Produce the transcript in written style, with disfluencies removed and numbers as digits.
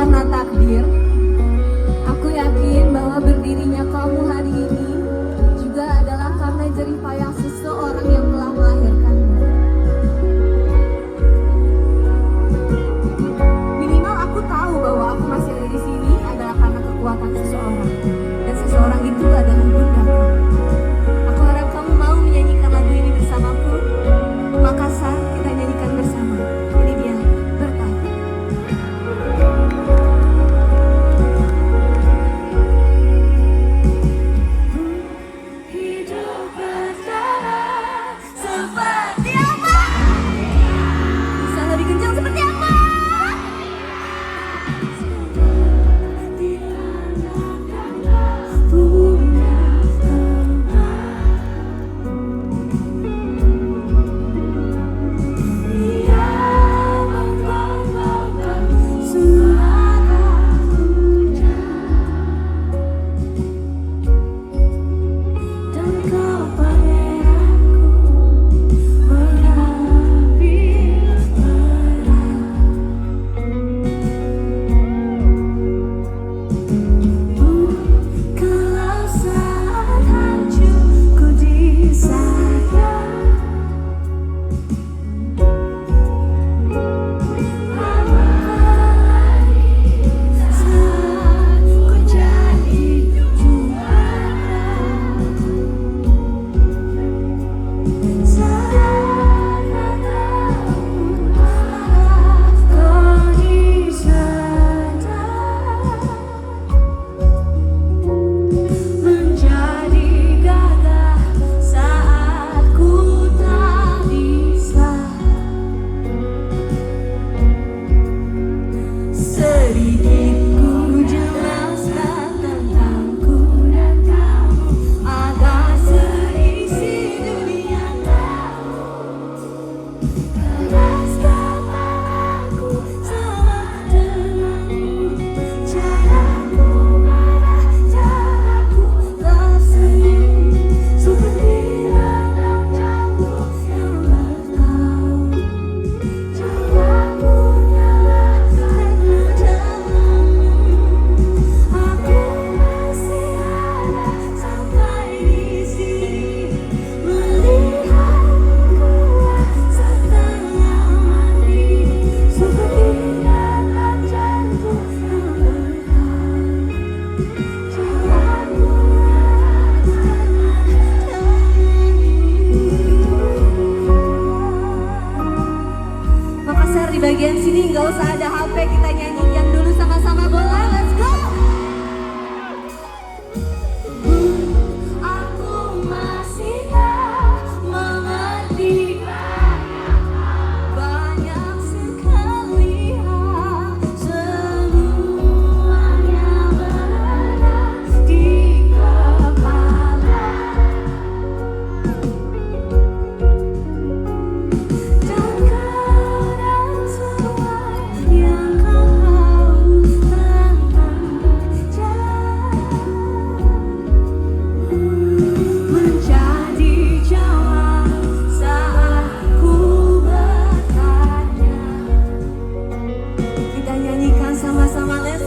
karena takdir. Aku yakin bahwa berdirinya kamu hari ini juga adalah karena jerih payah seseorang yang telah melahirkanmu. Minimal aku tahu bahwa aku masih ada di sini adalah karena kekuatan seseorang, dan seseorang itu adalah bundaku. Aku harap kamu mau menyanyikan lagu ini bersamaku. Makassar, kita nyanyikan bersama. Ini dia, Bertahan. Hidup berjalan seperti apa? Bisa lebih kencang seperti apa? Di bagian sini nggak usah ada HP, kita nyanyikan dulu sama-sama, boleh? Let's go! Aku masih tak mengerti banyak sekali hal, semuanya berada di kepala. Sama-sama, let's